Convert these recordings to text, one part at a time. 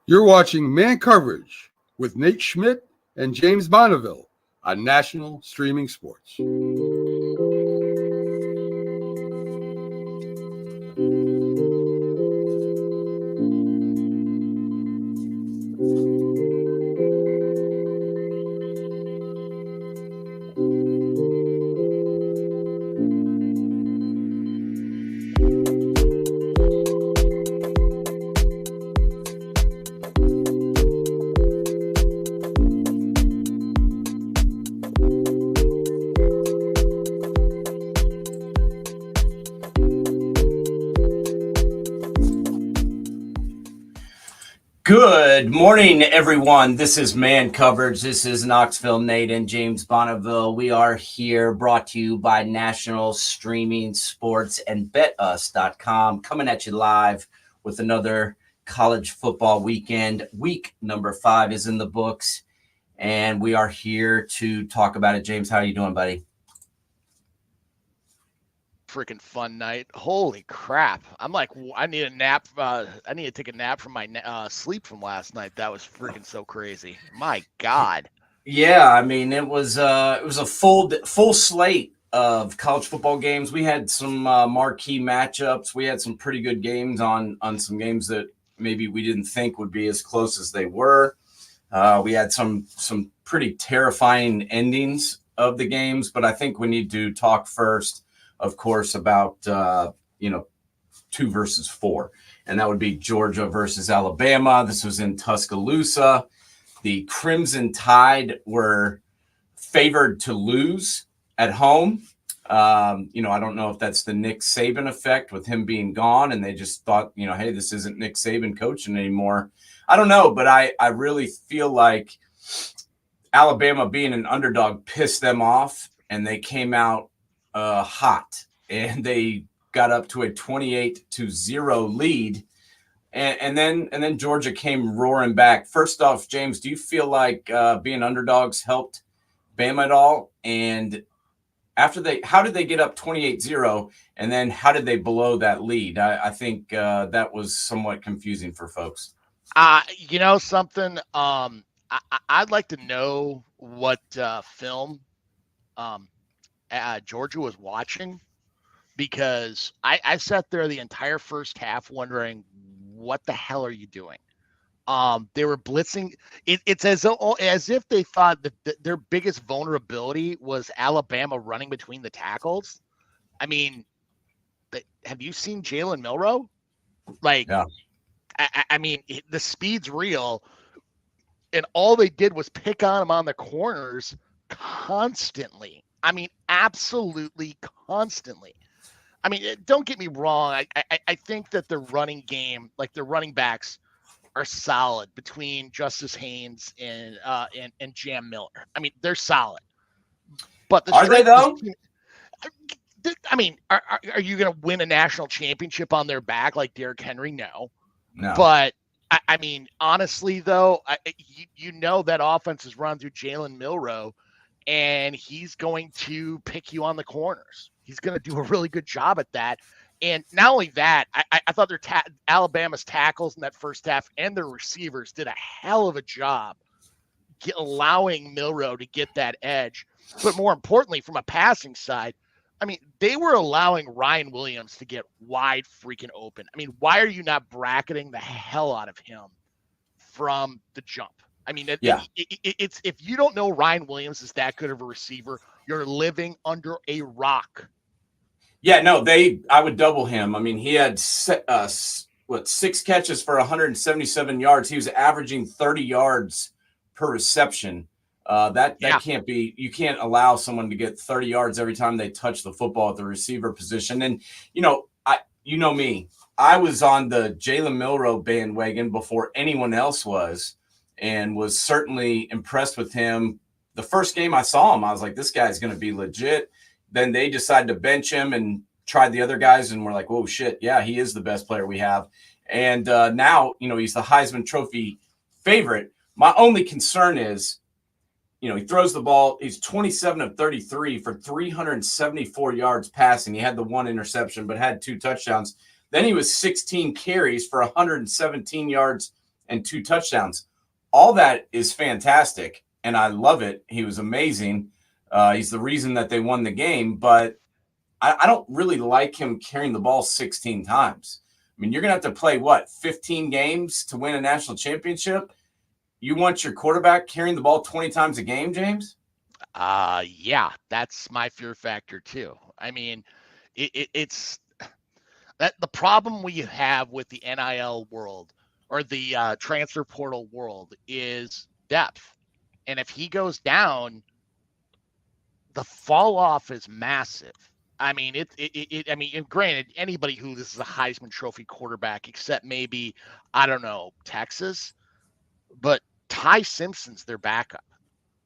You're watching Man Coverage with Nate Schmidt and James Bonneville on National Streaming Sports. Good morning, everyone. This is Man Coverage. This is Knoxville Nate and James Bonneville. We are here brought to you by National Streaming Sports and BetUs.com, coming at you live with another college football weekend. Week number 5 is in the books, and we are here to talk about it. James, how are you doing, buddy? Freaking fun night. Holy crap. I'm like, I need a nap. I need to take a nap from my sleep from last night. That was freaking so crazy. My God. Yeah, I mean, it was a full slate of college football games. We had some marquee matchups. We had some pretty good games on some games that maybe we didn't think would be as close as they were. We had some pretty terrifying endings of the games, but I think we need to talk first, of course, about 2 versus 4, and that would be Georgia versus Alabama. This was in Tuscaloosa. The Crimson Tide were favored to lose at home. I don't know if that's the Nick Saban effect with him being gone, and they just thought, hey, this isn't Nick Saban coaching anymore. I don't know, but I really feel like Alabama being an underdog pissed them off, and they came out hot, and they got up to a 28-0 lead, and then Georgia came roaring back. First off, James, do you feel like being underdogs helped Bama at all? And how did they get up 28-0, and then how did they blow that lead? I think that was somewhat confusing for folks. Something. I'd like to know what film Georgia was watching, because I sat there the entire first half wondering, what the hell are you doing? They were blitzing. It's as if they thought that their biggest vulnerability was Alabama running between the tackles. I mean, have you seen Jalen Milroe? Yeah. I mean, the speed's real, and all they did was pick on him on the corners constantly. I mean, absolutely constantly. I mean, don't get me wrong. I think that the running game, like the running backs, are solid between Justice Haynes and Jam Miller. I mean, they're solid. But are they though? I mean, are you going to win a national championship on their back like Derrick Henry? No. But I mean, honestly, though, that offense is run through Jalen Milroe, and he's going to pick you on the corners. He's going to do a really good job at that. And not only that, I thought Alabama's tackles in that first half and their receivers did a hell of a job allowing Milroe to get that edge. But more importantly, from a passing side, I mean, they were allowing Ryan Williams to get wide freaking open. I mean, why are you not bracketing the hell out of him from the jump? I mean, it's if you don't know Ryan Williams is that good of a receiver, you're living under a rock. Yeah, no, I would double him. I mean, he had 6 catches for 177 yards. He was averaging 30 yards per reception. That can't be. You can't allow someone to get 30 yards every time they touch the football at the receiver position. And me, I was on the Jalen Milroe bandwagon before anyone else was, and was certainly impressed with him. The first game I saw him, I was like, this guy's going to be legit. Then they decided to bench him and tried the other guys, and we're like, whoa, shit, yeah, he is the best player we have. And now, he's the Heisman Trophy favorite. My only concern is, he throws the ball. He's 27 of 33 for 374 yards passing. He had the 1 interception, but had 2 touchdowns. Then he was 16 carries for 117 yards and 2 touchdowns. All that is fantastic, and I love it. He was amazing. He's the reason that they won the game, but I don't really like him carrying the ball 16 times. I mean, you're going to have to play, 15 games to win a national championship? You want your quarterback carrying the ball 20 times a game, James? Yeah, that's my fear factor too. I mean, it's that the problem we have with the NIL world or the transfer portal world is depth. And if he goes down, the fall off is massive. I mean, I mean, and granted, anybody who this is a Heisman Trophy quarterback, except maybe, I don't know, Texas, but Ty Simpson's their backup.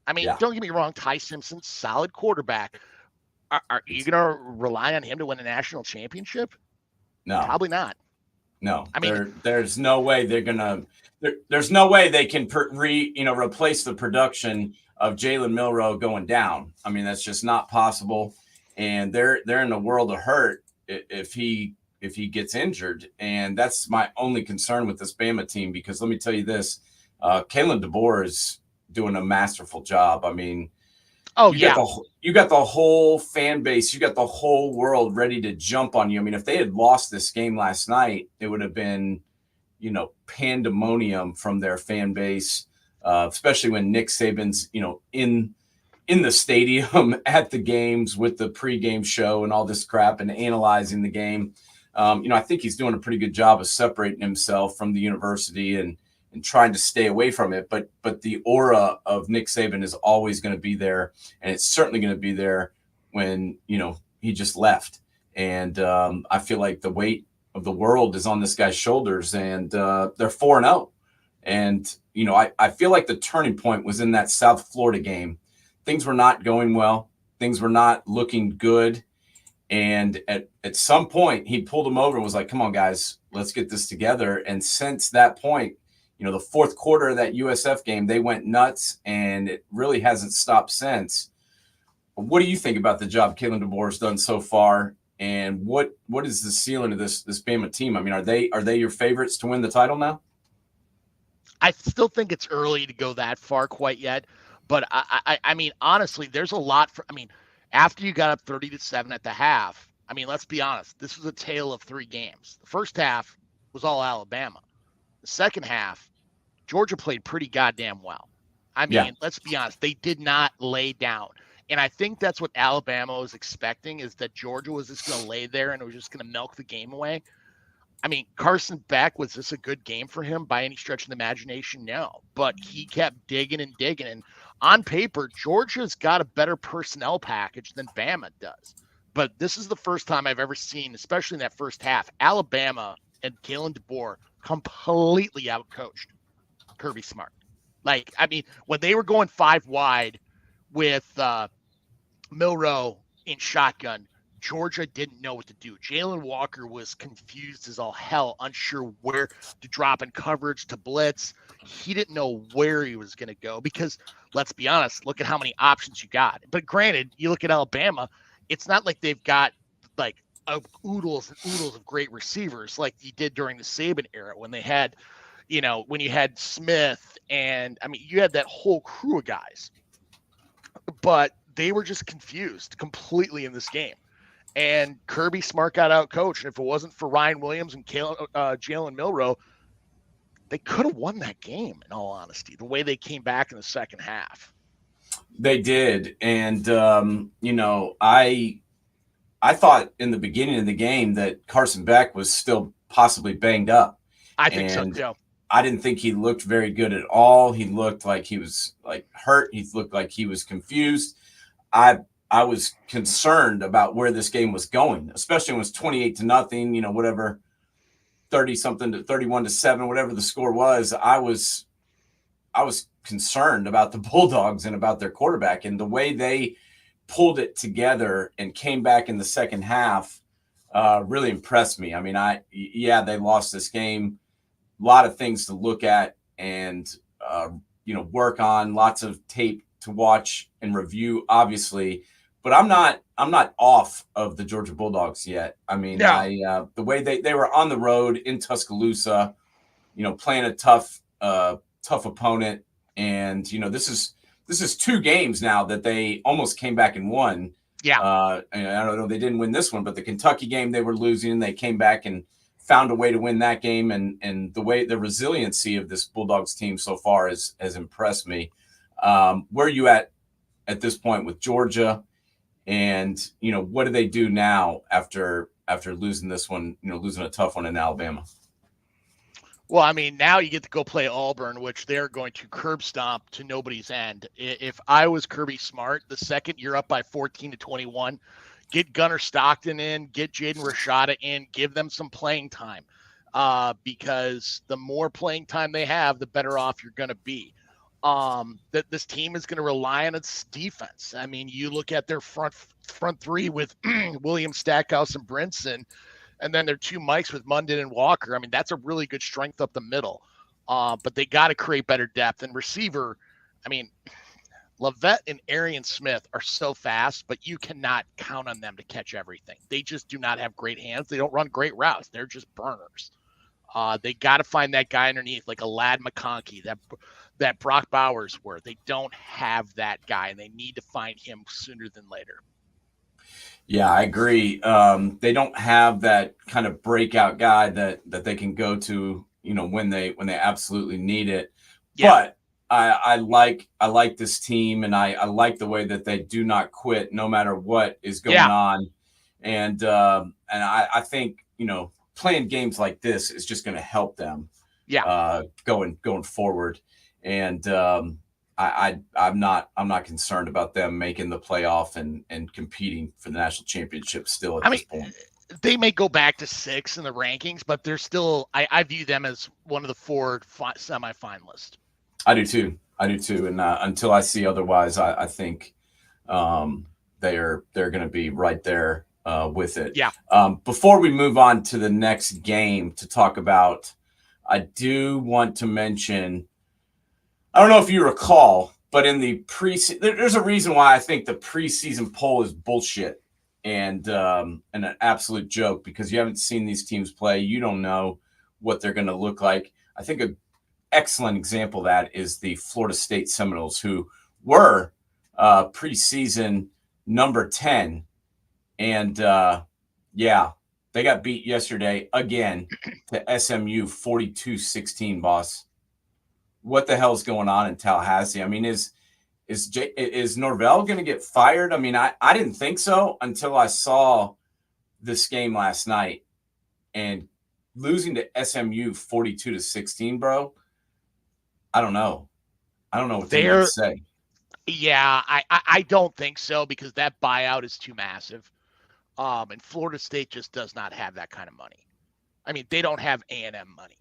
I mean, don't get me wrong, Ty Simpson's solid quarterback. Are you going to rely on him to win a national championship? No, probably not. No, I mean, there's no way they're gonna. There's no way they can replace the production of Jalen Milroe going down. I mean, that's just not possible. And they're in a world of hurt if he gets injured. And that's my only concern with this Bama team, because let me tell you this, Kalen DeBoer is doing a masterful job. I mean, you got the whole fan base, you got the whole world ready to jump on you. I mean, if they had lost this game last night, it would have been, pandemonium from their fan base, especially when Nick Saban's, in the stadium at the games with the pregame show and all this crap and analyzing the game. I think he's doing a pretty good job of separating himself from the university and trying to stay away from it. But the aura of Nick Saban is always going to be there. And it's certainly going to be there when, he just left. And I feel like the weight of the world is on this guy's shoulders, and they're 4-0. And, I feel like the turning point was in that South Florida game. Things were not going well. Things were not looking good. And at some point, he pulled them over and was like, come on, guys, let's get this together. And since that point, the fourth quarter of that USF game, they went nuts, and it really hasn't stopped since. What do you think about the job Kalen DeBoer has done so far? And what is the ceiling of this Bama team? I mean, are they your favorites to win the title now? I still think it's early to go that far quite yet. But I mean, honestly, there's a lot after you got up 30-7 at the half, I mean, let's be honest, this was a tale of 3 games. The first half was all Alabama. The second half, Georgia played pretty goddamn well. I mean, Let's be honest, they did not lay down. And I think that's what Alabama was expecting, is that Georgia was just going to lay there and it was just going to milk the game away. I mean, Carson Beck, was this a good game for him by any stretch of the imagination? No, but he kept digging and digging. And on paper, Georgia's got a better personnel package than Bama does. But this is the first time I've ever seen, especially in that first half, Alabama and Kalen DeBoer completely outcoached Kirby Smart. Like, I mean, when they were going 5 wide with Milroe in shotgun, Georgia didn't know what to do. Jalen Walker was confused as all hell, unsure where to drop in coverage, to blitz. He didn't know where he was going to go because, let's be honest, look at how many options you got. But granted, you look at Alabama, it's not like they've got like oodles and oodles of great receivers like you did during the Saban era when they had, when you had Smith and, I mean, you had that whole crew of guys. But they were just confused completely in this game. And Kirby Smart got out coached. And if it wasn't for Ryan Williams and Jalen Milroe, they could have won that game, in all honesty, the way they came back in the second half. They did. And, I thought in the beginning of the game that Carson Beck was still possibly banged up. I think so, too. I didn't think he looked very good at all. He looked like he was hurt. He looked like he was confused. I was concerned about where this game was going, especially when it was 28-0, whatever, 30-something to 31-7, whatever the score was. I was concerned about the Bulldogs and about their quarterback, and the way they pulled it together and came back in the second half really impressed me. I mean, they lost this game. A lot of things to look at and, work on, lots of tape to watch and review, obviously. But I'm not off of the Georgia Bulldogs yet. I mean, the way they were on the road in Tuscaloosa, playing a tough tough opponent, and this is 2 games now that they almost came back and won. Yeah. And I don't know, they didn't win this one, but the Kentucky game they were losing, they came back and found a way to win that game, and the resiliency of this Bulldogs team so far has impressed me. Where are you at this point with Georgia, and what do they do now after losing this one, losing a tough one in Alabama? Well, I mean, now you get to go play Auburn, which they're going to curb stomp to nobody's end. If I was Kirby Smart, the second you're up by 14-21, get Gunnar Stockton in, get Jaden Rashada in, give them some playing time, because the more playing time they have, the better off you're going to be. That this team is going to rely on its defense. I mean, you look at their front 3 with Williams, Stackhouse, and Brinson, and then their 2 Mikes with Munden and Walker. I mean, that's a really good strength up the middle. But they got to create better depth. And receiver, I mean, Lavette and Arian Smith are so fast, but you cannot count on them to catch everything. They just do not have great hands. They don't run great routes. They're just burners. They got to find that guy underneath, like a Lad McConkey, that Brock Bowers were. They don't have that guy, and they need to find him sooner than later. Yeah, I agree. They don't have that kind of breakout guy that they can go to, when they absolutely need it. Yeah. But I like this team, and I like the way that they do not quit no matter what is going on. And I think, playing games like this is just going to help them going forward. And I'm not concerned about them making the playoff and competing for the national championship still at this point. They may go back to 6 in the rankings, but they're still, I view them as one of the 4 semifinalists. I do too. And until I see otherwise, I think they're going to be right there with it. Yeah. Before we move on to the next game to talk about, I do want to mention, I don't know if you recall, but in the preseason, there's a reason why I think the preseason poll is bullshit and an absolute joke, because you haven't seen these teams play. You don't know what they're going to look like. I think an excellent example of that is the Florida State Seminoles, who were preseason number 10. And they got beat yesterday again to SMU 42-16, boss. What the hell's going on in Tallahassee? I mean, is Norvell going to get fired? I mean, I didn't think so until I saw this game last night, and losing to SMU 42-16, bro. I don't know what to say. Yeah, I don't think so, because that buyout is too massive. And Florida State just does not have that kind of money. I mean, they don't have A&M money.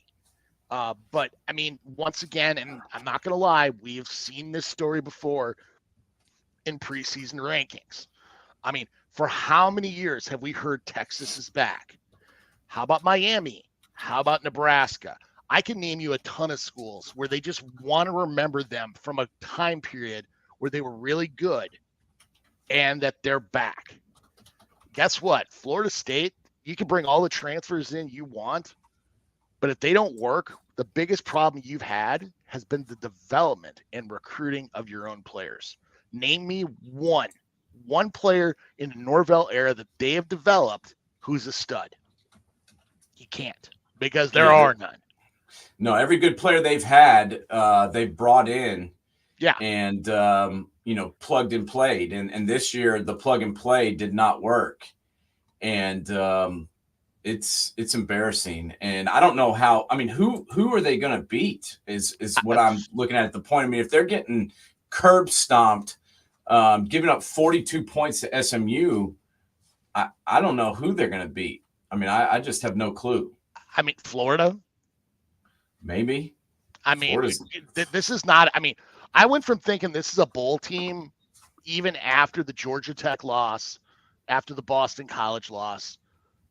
But I mean, once again, and I'm not going to lie, we have seen this story before in preseason rankings. I mean, for how many years have we heard Texas is back? How about Miami? How about Nebraska? I can name you a ton of schools where they just want to remember them from a time period where they were really good and that they're back. Guess what? Florida State, you can bring all the transfers in you want, but if they don't work, the biggest problem you've had has been the development and recruiting of your own players. Name me one player in the Norvell era that they have developed who's a stud. You can't, because there are none. No, every good player they've had, they've brought in. Yeah. And, plugged and played. And this year, the plug and play did not work. And it's embarrassing. And I don't know how. I mean, who are they going to beat is what I'm looking at the point. I mean, if they're getting curb stomped, giving up 42 points to SMU, I don't know who they're going to beat. I mean, I just have no clue. I mean, Florida? Maybe. I mean, this is not – I mean, I went from thinking this is a bowl team even after the Georgia Tech loss, after the Boston College loss,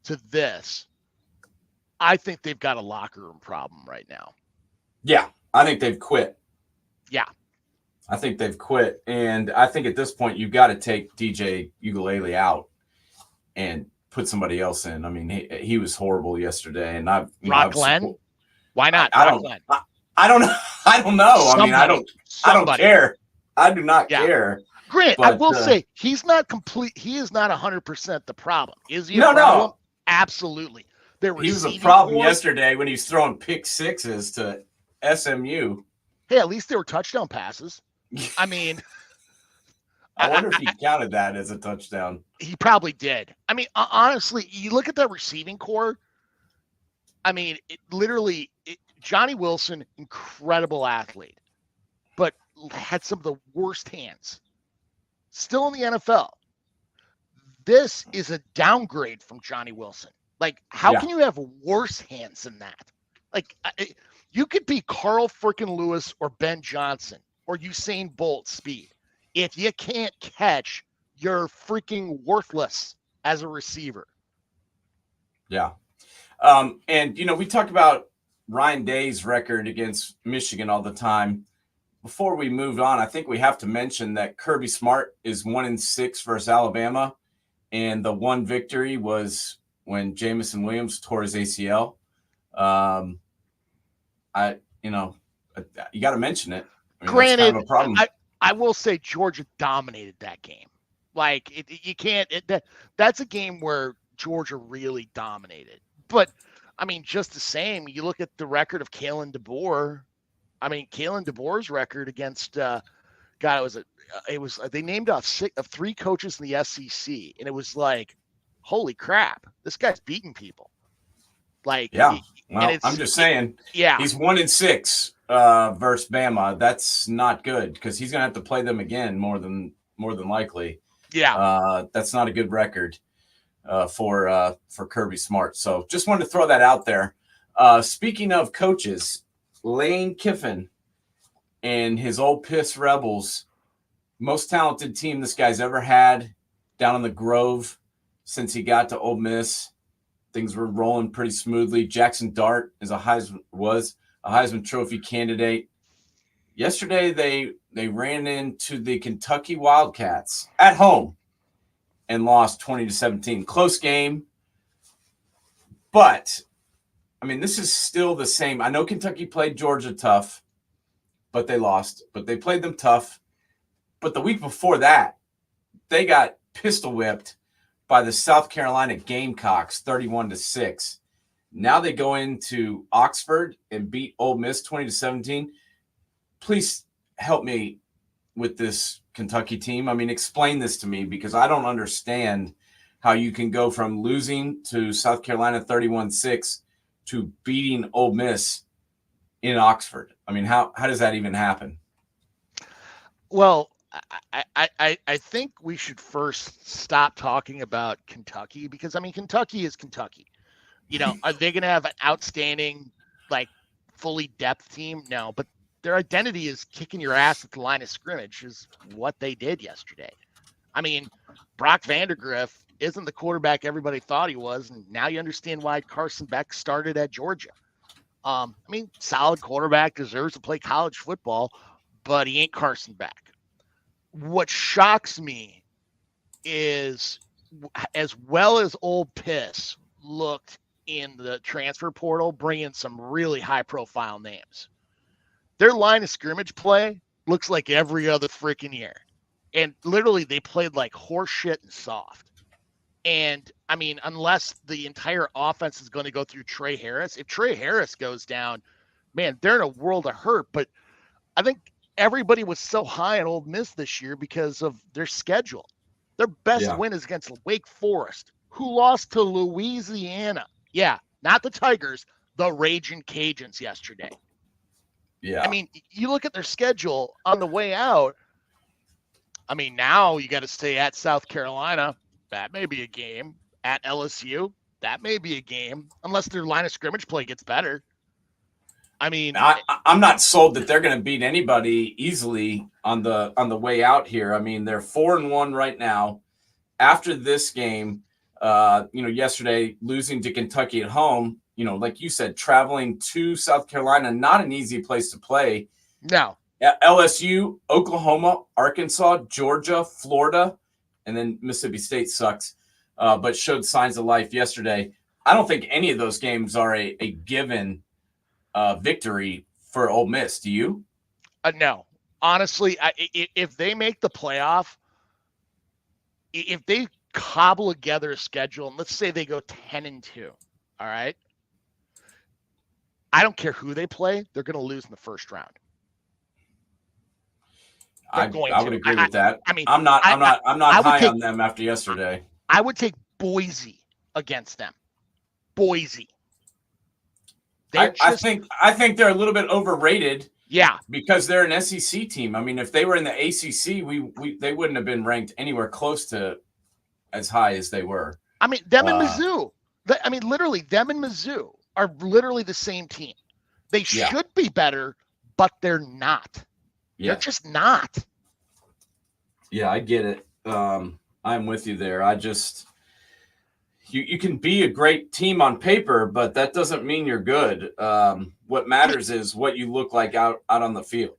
to this. I think they've got a locker room problem right now. Yeah, I think they've quit. Yeah. I think they've quit. And I think at this point, you've got to take DJ Ukulele out and put somebody else in. I mean, he was horrible yesterday. And Rock Glenn? Why not? I I don't know. I don't know. I mean, I don't care. I do not care. Grant, I will say he's not complete. He is not 100% the problem. Is he a problem? No. Absolutely. He was a problem yesterday when he was throwing pick sixes to SMU. Hey, at least they were touchdown passes. I mean, I wonder if he counted that as a touchdown. He probably did. I mean, honestly, you look at that receiving core. I mean, Johnny Wilson, incredible athlete, but had some of the worst hands. Still in the NFL. This is a downgrade from Johnny Wilson. Like, how can you have worse hands than that? Like, you could be Carl freaking Lewis or Ben Johnson or Usain Bolt speed. If you can't catch, you're freaking worthless as a receiver. Yeah. And, we talk about Ryan Day's record against Michigan all the time. Before we move on, I think we have to mention that Kirby Smart is 1-6 versus Alabama. And the one victory was when Jamison Williams tore his ACL. You got to mention it. I mean, granted, that's kind of a problem. I will say Georgia dominated that game. Like, you can't. That's a game where Georgia really dominated. But I mean, just the same, you look at the record of Kalen DeBoer. I mean, Kalen DeBoer's record against they named off 3 coaches in the SEC, and it was like, holy crap, this guy's beating people. Like, I'm just saying, he's 1-6 versus Bama. That's not good because he's gonna have to play them again more than likely. Yeah, that's not a good record for Kirby Smart. So just wanted to throw that out there. Speaking of coaches, Lane Kiffin and his Ole Miss Rebels, most talented team this guy's ever had down in the Grove since he got to Ole Miss. Things were rolling pretty smoothly. Jackson Dart was a Heisman Trophy candidate. Yesterday, they ran into the Kentucky Wildcats at home and lost 20-17. Close game. But, I mean, this is still the same. I know Kentucky played Georgia tough, but they lost. But they played them tough. But the week before that, they got pistol whipped by the South Carolina Gamecocks 31-6. Now they go into Oxford and beat Ole Miss 20-17. Please help me with this Kentucky team. I mean, explain this to me because I don't understand how you can go from losing to South Carolina 31-6 to beating Ole Miss in Oxford. I mean, how does that even happen? Well, I think we should first stop talking about Kentucky because, I mean, Kentucky is Kentucky. Are they going to have an outstanding, like, fully depth team? No, but their identity is kicking your ass at the line of scrimmage is what they did yesterday. I mean, Brock Vandagriff isn't the quarterback everybody thought he was, and now you understand why Carson Beck started at Georgia. I mean, solid quarterback, deserves to play college football, but he ain't Carson Beck. What shocks me is, as well as Ole Miss looked in the transfer portal, bringing some really high-profile names, their line of scrimmage play looks like every other freaking year. And literally, they played like horse shit and soft. And, I mean, unless the entire offense is going to go through Trey Harris, if Trey Harris goes down, man, they're in a world of hurt. But I think everybody was so high on Ole Miss this year because of their schedule. Their best win is against Wake Forest, who lost to Louisiana. Yeah, not the Tigers, the Ragin' Cajuns yesterday. Yeah. I mean, you look at their schedule on the way out. I mean, now you got to stay at South Carolina. That may be a game. At LSU, that may be a game, unless their line of scrimmage play gets better. I mean, I'm not sold that they're going to beat anybody easily on the way out here. I mean, they're 4-1 right now. After this game, yesterday losing to Kentucky at home, like you said, traveling to South Carolina, not an easy place to play. No. LSU, Oklahoma, Arkansas, Georgia, Florida, and then Mississippi State sucks, but showed signs of life yesterday. I don't think any of those games are a given victory for Ole Miss. Do you? No. Honestly, if they make the playoff, if they cobble together a schedule, and let's say they go 10-2, all right? I don't care who they play; they're going to lose in the first round. I would agree with that. I mean, I'm not high on them after yesterday. I would take Boise against them. Boise. I think they're a little bit overrated. Yeah, because they're an SEC team. I mean, if they were in the ACC, they wouldn't have been ranked anywhere close to as high as they were. I mean, them and Mizzou. Literally, them and Mizzou are literally the same team. They should be better, but they're not. Yeah. They're just not. Yeah, I get it. I'm with you there. You can be a great team on paper, but that doesn't mean you're good. What matters is what you look like out on the field.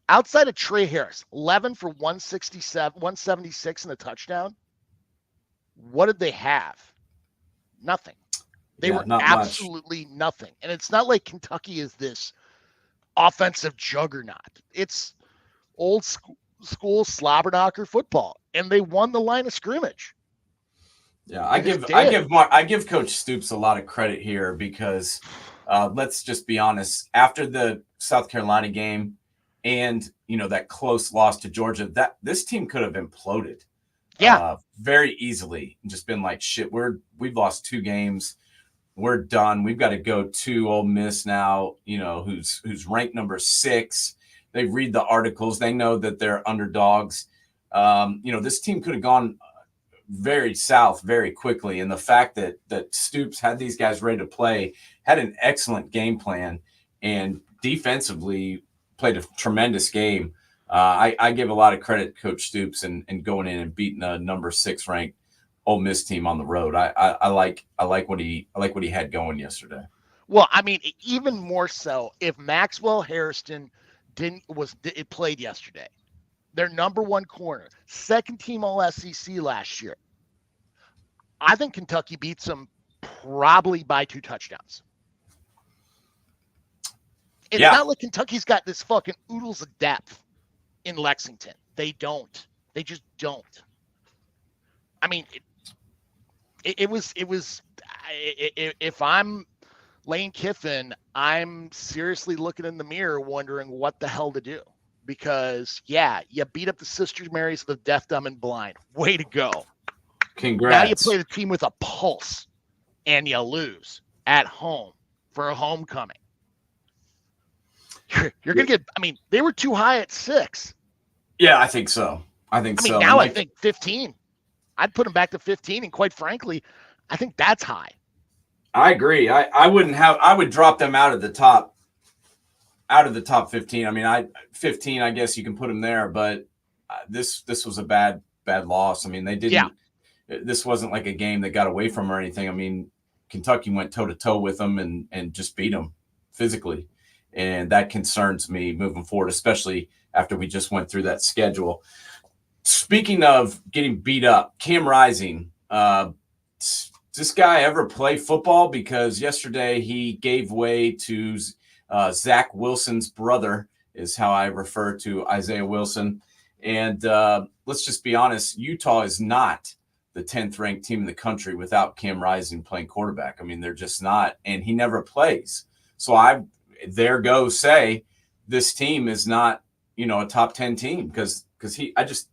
Outside of Trey Harris, 11 for 176 in a touchdown. What did they have? Nothing. They were absolutely nothing. And it's not like Kentucky is this offensive juggernaut. It's old school slobberknocker football, and they won the line of scrimmage. Yeah, I give Coach Stoops a lot of credit here because let's just be honest. After the South Carolina game and that close loss to Georgia, this team could have imploded. Very easily and just been like, shit, we've lost 2 games. We're done. We've got to go to Ole Miss now, who's ranked number 6. They read the articles. They know that they're underdogs. This team could have gone very south very quickly. And the fact that Stoops had these guys ready to play, had an excellent game plan, and defensively played a tremendous game. I give a lot of credit to Coach Stoops and going in and beating a number 6 ranked Ole Miss team on the road. I like what he had going yesterday. Well, I mean, even more so if Maxwell Harrison played yesterday. Their number 1 corner, 2nd team All SEC last year. I think Kentucky beats them probably by 2 touchdowns. It's not like Kentucky's got this fucking oodles of depth in Lexington. They don't. They just don't. I mean, it was. If I'm Lane Kiffin, I'm seriously looking in the mirror wondering what the hell to do. Because, you beat up the Sisters Marys of the deaf, dumb, and blind. Way to go. Congrats. Now you play the team with a pulse, and you lose at home for a homecoming. You're going to get – I mean, they were too high at 6. Yeah, I think so. Now I think 15. I'd put them back to 15, and quite frankly, I think that's high. I agree. I would drop them out of the top 15. I mean, 15, I guess you can put them there, but this was a bad loss. I mean, they didn't. Yeah. This wasn't like a game that got away from or anything. I mean, Kentucky went toe to toe with them and just beat them physically, and that concerns me moving forward, especially after we just went through that schedule. Speaking of getting beat up, Cam Rising. Does this guy ever play football? Because yesterday he gave way to Zach Wilson's brother, is how I refer to Isaiah Wilson. And let's just be honest, Utah is not the 10th ranked team in the country without Cam Rising playing quarterback. I mean, they're just not, and he never plays. So say this team is not, a top 10 team because I just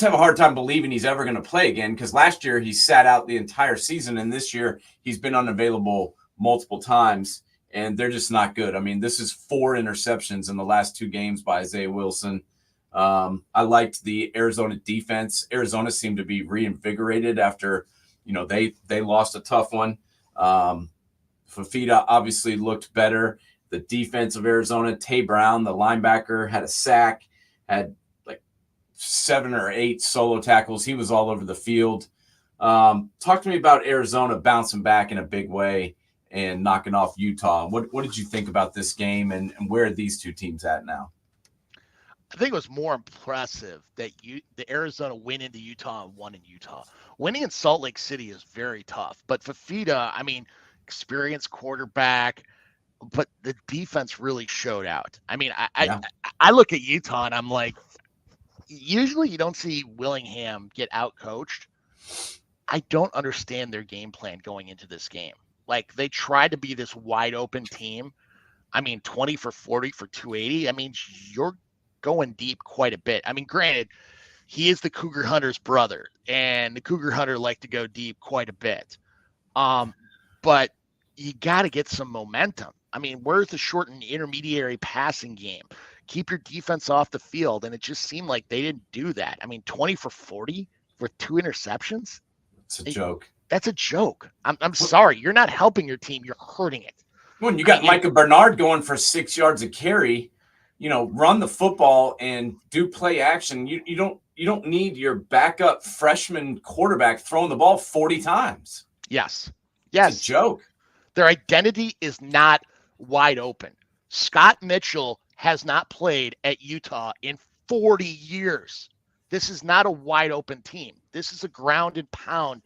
have a hard time believing he's ever going to play again, because last year he sat out the entire season, and this year he's been unavailable multiple times, and they're just not good. I mean, this is 4 interceptions in the last 2 games by Isaiah Wilson. I liked the Arizona defense. Arizona seemed to be reinvigorated after, they lost a tough one. Fafita obviously looked better. The defense of Arizona, Tay Brown, the linebacker, had a sack, had 7 or 8 solo tackles. He was all over the field. Talk to me about Arizona bouncing back in a big way and knocking off Utah. What did you think about this game, and where are these 2 teams at now? I think it was more impressive that the Arizona win into Utah and won in Utah. Winning in Salt Lake City is very tough. But Fafita, I mean, experienced quarterback, but the defense really showed out. I mean, Yeah. I look at Utah and I'm like, usually you don't see Willingham get out coached. I don't understand their game plan going into this game. Like, they tried to be this wide open team. I mean, 20 for 40 for 280. I mean, you're going deep quite a bit. I mean, granted, he is the Cougar Hunter's brother, and the Cougar Hunter like to go deep quite a bit. But you got to get some momentum. I mean, where's the short and intermediary passing game? Keep your defense off the field, and it just seemed like they didn't do that. I mean, 20 for 40 with 2 interceptions? It's a joke. That's a joke. I'm sorry. You're not helping your team. You're hurting it. When you got Micah Bernard going for 6 yards a carry, run the football and do play action. You don't need your backup freshman quarterback throwing the ball 40 times. Yes. It's a joke. Their identity is not wide open. Scott Mitchell has not played at Utah in 40 years. This is not a wide open team. This is a ground and pound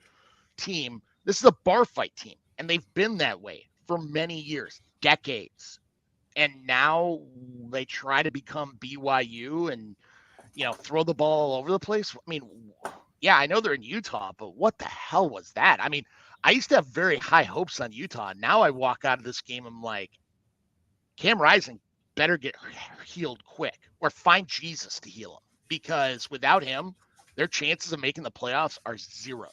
team. This is a bar fight team, and they've been that way for many years, decades. And now they try to become BYU and, throw the ball all over the place. I mean, yeah, I know they're in Utah, but what the hell was that? I mean, I used to have very high hopes on Utah. Now I walk out of this game, I'm like, Cam Rising better get healed quick or find Jesus to heal him, because without him, their chances of making the playoffs are 0.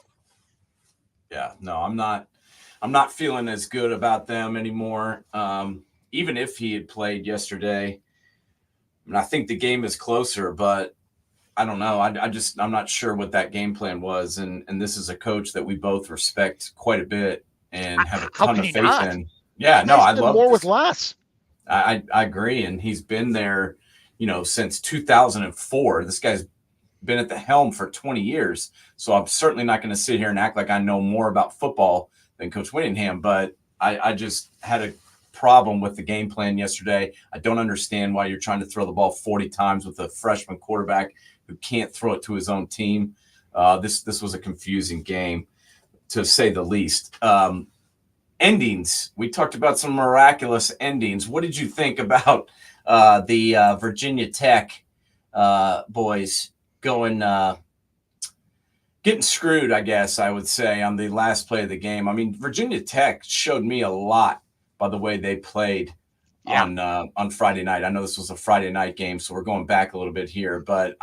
Yeah, no, I'm not feeling as good about them anymore. Even if he had played yesterday, I think the game is closer, but I don't know. I'm not sure what that game plan was. And this is a coach that we both respect quite a bit and have a ton of faith in. Yeah, no, I love more with less. I agree. And he's been there, since 2004. This guy's been at the helm for 20 years. So I'm certainly not going to sit here and act like I know more about football than Coach Whittingham, but I just had a problem with the game plan yesterday. I don't understand why you're trying to throw the ball 40 times with a freshman quarterback who can't throw it to his own team. This was a confusing game, to say the least. Endings. We talked about some miraculous endings. What did you think about the Virginia Tech boys getting screwed, I guess I would say, on the last play of the game? I mean, Virginia Tech showed me a lot by the way they played on Friday night. I know this was a Friday night game, so we're going back a little bit here, but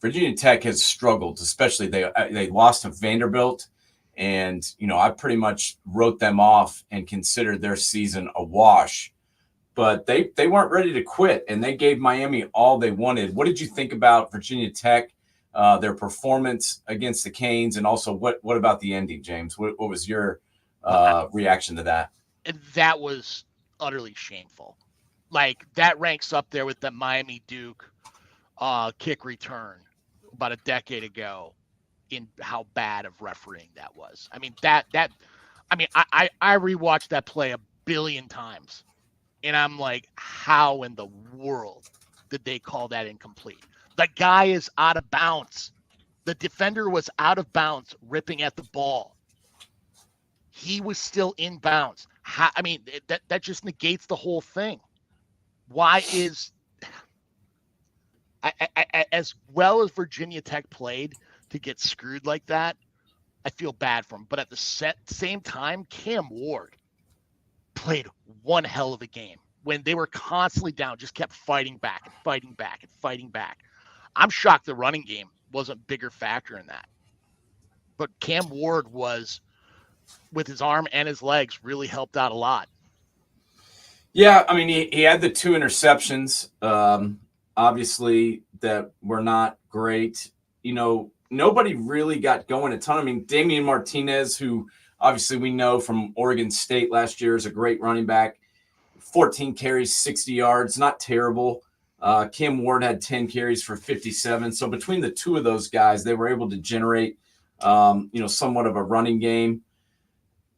Virginia Tech has struggled, especially they lost to Vanderbilt, and I pretty much wrote them off and considered their season a wash. But they weren't ready to quit, and they gave Miami all they wanted. What did you think about Virginia Tech, their performance against the Canes, and also what about the ending, James? What was your reaction to that? That was utterly shameful. Like, that ranks up there with the Miami Duke kick return about a decade ago in how bad of refereeing that was. I mean, I rewatched that play a billion times, and I'm like, how in the world did they call that incomplete? The guy is out of bounds. The defender was out of bounds, ripping at the ball. He was still in bounds. That just negates the whole thing. Why is as well as Virginia Tech played to get screwed like that? I feel bad for him. But at the same time, Cam Ward played one hell of a game when they were constantly down, just kept fighting back and fighting back and fighting back. I'm shocked the running game wasn't a bigger factor in that. But Cam Ward was, with his arm and his legs, really helped out a lot. Yeah, I mean, he had the 2 interceptions, obviously, that were not great. Nobody really got going a ton. I mean, Damian Martinez, who obviously we know from Oregon State last year, is a great running back. 14 carries, 60 yards, not terrible. Cam Ward had 10 carries for 57. So between the two of those guys, they were able to generate, somewhat of a running game.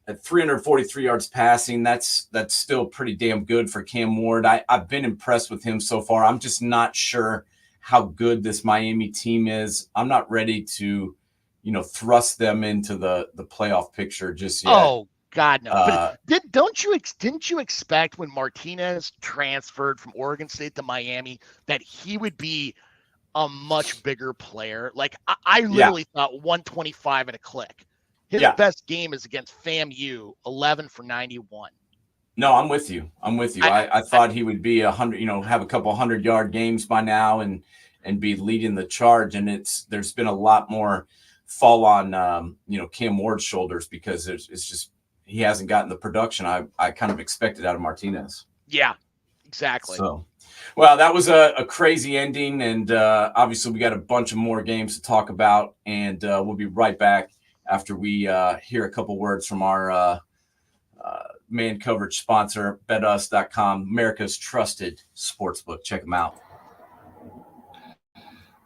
At 343 yards passing, that's still pretty damn good for Cam Ward. I've been impressed with him so far. I'm just not sure how good this Miami team is. I'm not ready to, thrust them into the playoff picture just yet. Oh, God no. But didn't you expect when Martinez transferred from Oregon State to Miami that he would be a much bigger player? Like I literally thought 125 and a click. His best game is against FAMU, 11 for 91. No, I'm with you. I thought he would be 100, have a couple 100-yard games by now and be leading the charge. And there's been a lot more fall on, Cam Ward's shoulders because it's just he hasn't gotten the production I kind of expected out of Martinez. Yeah, exactly. So, well, that was a crazy ending. And obviously we got a bunch of more games to talk about. And we'll be right back after we hear a couple words from our man coverage sponsor, betus.com, America's trusted sportsbook. Check them out.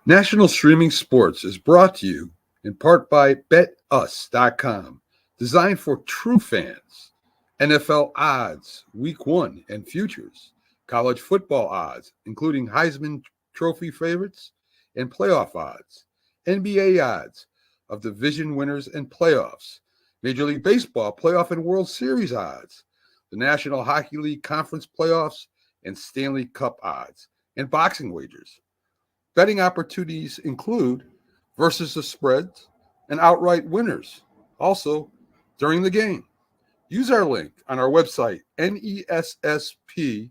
National Streaming Sports is brought to you in part by betus.com, designed for true fans. NFL odds, week 1 and futures, college football odds, including Heisman Trophy favorites and playoff odds, NBA odds of division winners and playoffs, Major League Baseball playoff and World Series odds, the National Hockey League Conference playoffs and Stanley Cup odds, and boxing wagers. Betting opportunities include versus the spreads and outright winners, also during the game. Use our link on our website, nessp.info,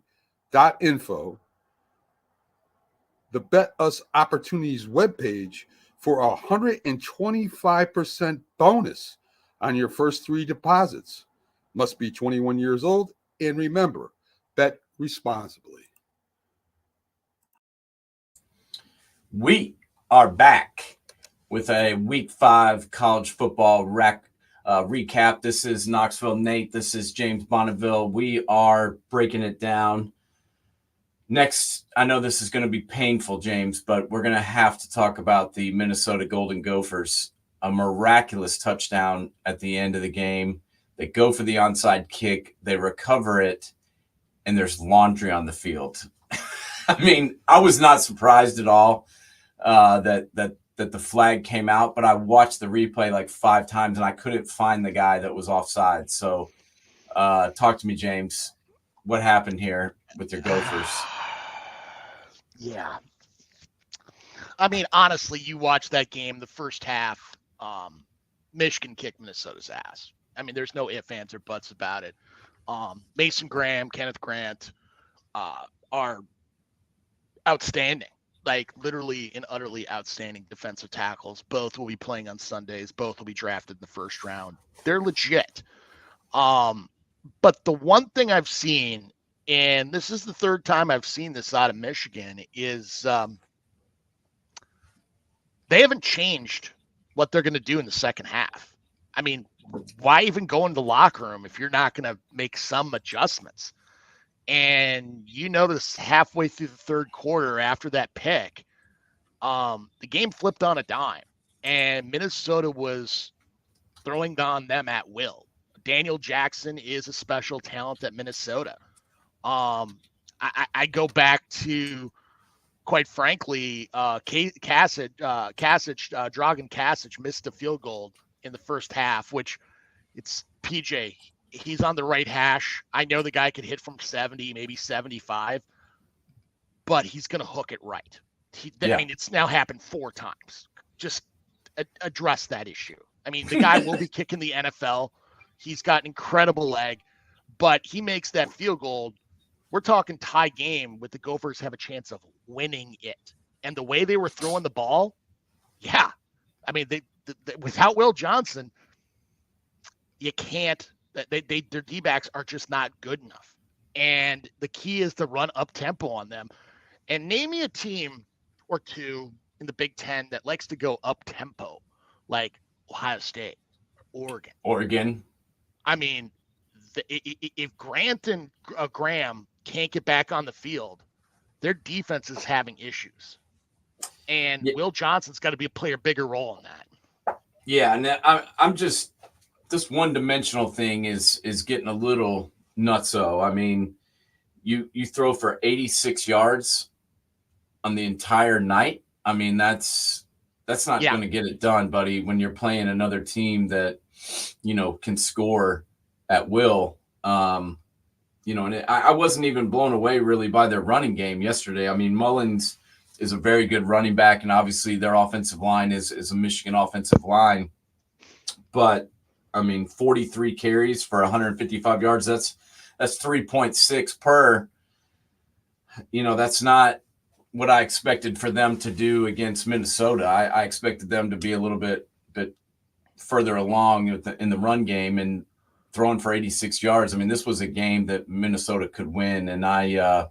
the Bet Us Opportunities webpage, for a 125% bonus on your first 3 deposits. Must be 21 years old, and remember, bet responsibly. We are back with a Week 5 college football recap. This is Knoxville Nate. This is James Bonneville. We are breaking it down. Next, I know this is going to be painful, James, but we're going to have to talk about the Minnesota Golden Gophers. A miraculous touchdown at the end of the game. They go for the onside kick. They recover it, and there's laundry on the field. I mean, I was not surprised at all that the flag came out, but I watched the replay like 5 times, and I couldn't find the guy that was offside. So talk to me, James. What happened here with your Gophers? Yeah. I mean, honestly, you watch that game, the first half, Michigan kicked Minnesota's ass. I mean, there's no ifs, ands, or buts about it. Mason Graham, Kenneth Grant are outstanding, like literally and utterly outstanding defensive tackles. Both will be playing on Sundays. Both will be drafted in the first round. They're legit. But the one thing I've seen, and this is the third time I've seen this out of Michigan, is they haven't changed what they're going to do in the second half. I mean, why even go in the locker room if you're not going to make some adjustments? And you notice halfway through the third quarter after that pick, the game flipped on a dime, and Minnesota was throwing on them at will. Daniel Jackson is a special talent at Minnesota. I go back to, quite frankly, Dragan Kasich missed a field goal in the first half, which it's PJ. He's on the right hash. I know the guy could hit from 70, maybe 75, but he's going to hook it right. I mean, it's now happened 4 times. Just address that issue. I mean, the guy will be kicking the NFL. He's got an incredible leg, but he makes that field goal. We're talking tie game with the Gophers have a chance of winning it. And the way they were throwing the ball, yeah. I mean, they without Will Johnson, you can't. Their D-backs are just not good enough. And the key is to run up tempo on them. And name me a team or two in the Big Ten that likes to go up tempo, like Ohio State, Oregon. I mean, if Grant and Graham can't get back on the field, their defense is having issues. And Will Johnson's got to be a player bigger role in that. Yeah, and I'm just this one-dimensional thing is getting a little nutso. I mean, you throw for 86 yards on the entire night. I mean, that's not going to get it done, buddy, when you're playing another team that, can score at will. And I wasn't even blown away really by their running game yesterday. I mean, Mullins is a very good running back, and obviously their offensive line is a Michigan offensive line. But, I mean, 43 carries for 155 yards, that's 3.6 per. That's not what I expected for them to do against Minnesota. I expected them to be a little bit further along in the run game and throwing for 86 yards. I mean, this was a game that Minnesota could win, and I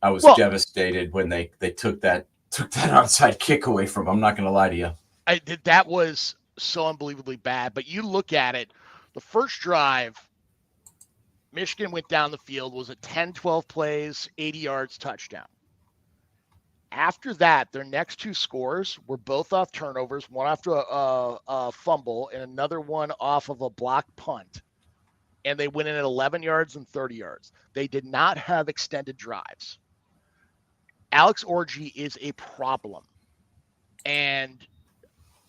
was devastated when they took that outside kick away from them. I'm not going to lie to you. That was so unbelievably bad. But you look at it, the first drive, Michigan went down the field, was a 10-12 plays, 80 yards, touchdown. After that, their next two scores were both off turnovers, one after a fumble and another one off of a blocked punt. And they went in at 11 yards and 30 yards. They did not have extended drives. Alex Orji is a problem. And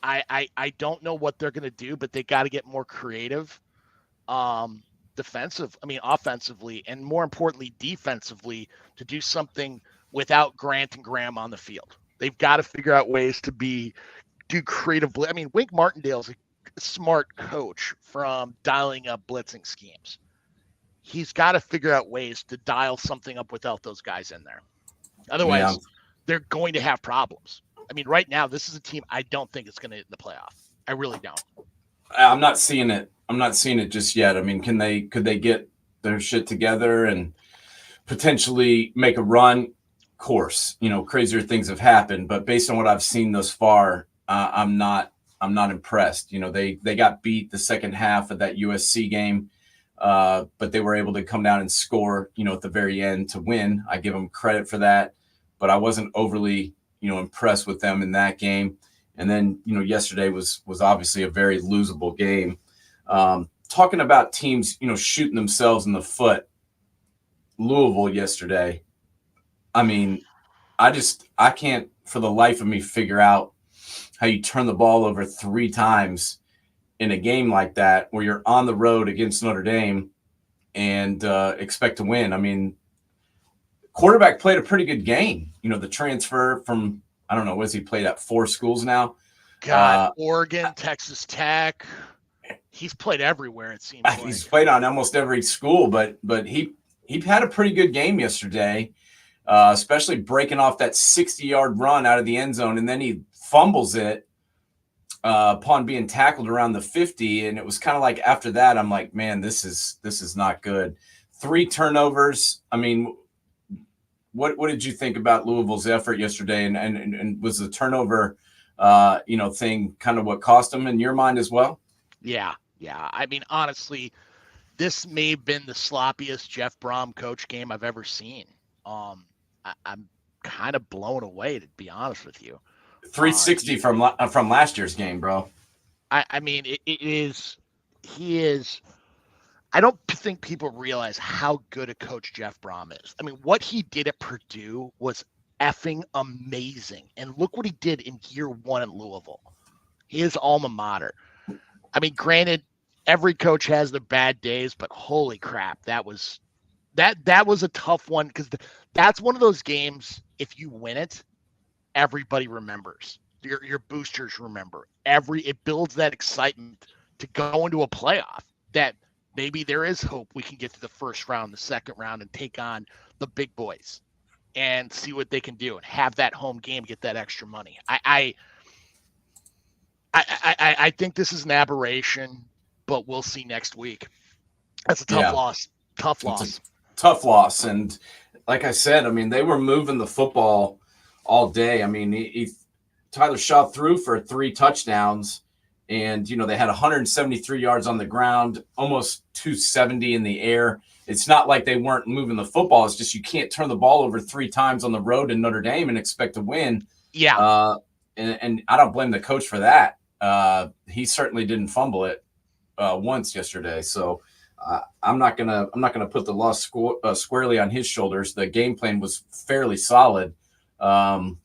I don't know what they're going to do, but they got to get more creative. Offensively, and more importantly, defensively, to do something without Grant and Graham on the field. They've got to figure out ways to do creatively. I mean, Wink Martindale's a smart coach from dialing up blitzing schemes. He's got to figure out ways to dial something up without those guys in there. Otherwise, they're going to have problems. I mean, right now, this is a team I don't think it's going to hit the playoff. I really don't. I'm not seeing it. I'm not seeing it just yet. I mean, could they get their shit together and potentially make a run? Of course, crazier things have happened, but based on what I've seen thus far, I'm not impressed. They got beat the second half of that USC game, but they were able to come down and score, at the very end to win. I give them credit for that, but I wasn't overly, impressed with them in that game. And then, yesterday was obviously a very losable game. Talking about teams, shooting themselves in the foot, Louisville yesterday. I mean, I can't for the life of me figure out how you turn the ball over 3 times in a game like that where you're on the road against Notre Dame and expect to win. I mean, quarterback played a pretty good game. The transfer from, I don't know, what's he played at 4 schools now? Oregon, Texas Tech. He's played everywhere, it seems like. He's played on almost every school, but he had a pretty good game yesterday, especially breaking off that 60-yard run out of the end zone, and then he fumbles it upon being tackled around the 50, and it was kind of like after that, I'm like, man, this is not good. 3 turnovers. I mean, what did you think about Louisville's effort yesterday, and was the turnover thing kind of what cost them in your mind as well? Yeah. I mean, honestly, this may have been the sloppiest Jeff Brom coach game I've ever seen. I'm kind of blown away, to be honest with you. 360 from last year's game, bro. I mean, he is. I don't think people realize how good a coach Jeff Brom is. I mean, what he did at Purdue was effing amazing. And look what he did in year 1 at Louisville. His alma mater. I mean, granted, every coach has their bad days, but holy crap, that was a tough one, because that's one of those games, if you win it, everybody remembers. Your boosters remember. It builds that excitement to go into a playoff, that maybe there is hope we can get to the first round, the second round, and take on the big boys and see what they can do and have that home game, get that extra money. I think this is an aberration, but we'll see next week. That's a tough loss. Tough loss. And like I said, I mean, they were moving the football all day. I mean, Tyler Shaw threw for 3 touchdowns, and, they had 173 yards on the ground, almost 270 in the air. It's not like they weren't moving the football. It's just you can't turn the ball over 3 times on the road in Notre Dame and expect to win. Yeah. And I don't blame the coach for that. He certainly didn't fumble it once yesterday. So I'm not gonna put the loss squarely on his shoulders. The game plan was fairly solid. You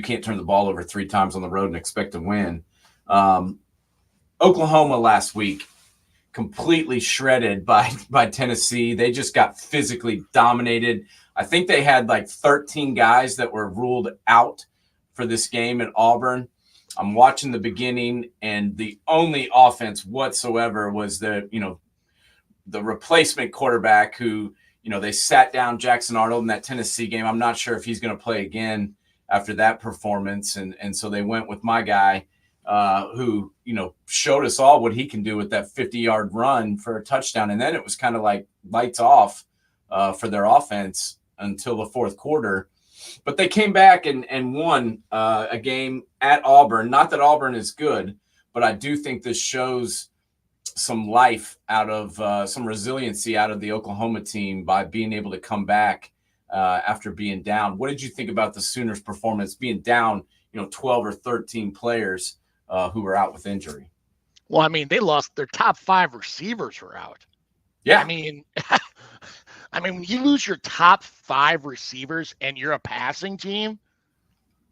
can't turn the ball over 3 times on the road and expect to win. Oklahoma last week completely shredded by Tennessee. They just got physically dominated. I think they had like 13 guys that were ruled out for this game at Auburn. I'm watching the beginning, and the only offense whatsoever was the replacement quarterback who, they sat down Jackson Arnold in that Tennessee game. I'm not sure if he's going to play again after that performance. And so they went with my guy who, showed us all what he can do with that 50-yard run for a touchdown. And then it was kind of like lights off for their offense until the fourth quarter. But they came back and won a game at Auburn. Not that Auburn is good, but I do think this shows some life out of some resiliency out of the Oklahoma team by being able to come back after being down. What did you think about the Sooners' performance being down, 12 or 13 players who were out with injury? Well, I mean, they lost their top 5 receivers were out. Yeah. I mean, when you lose your top 5 receivers and you're a passing team,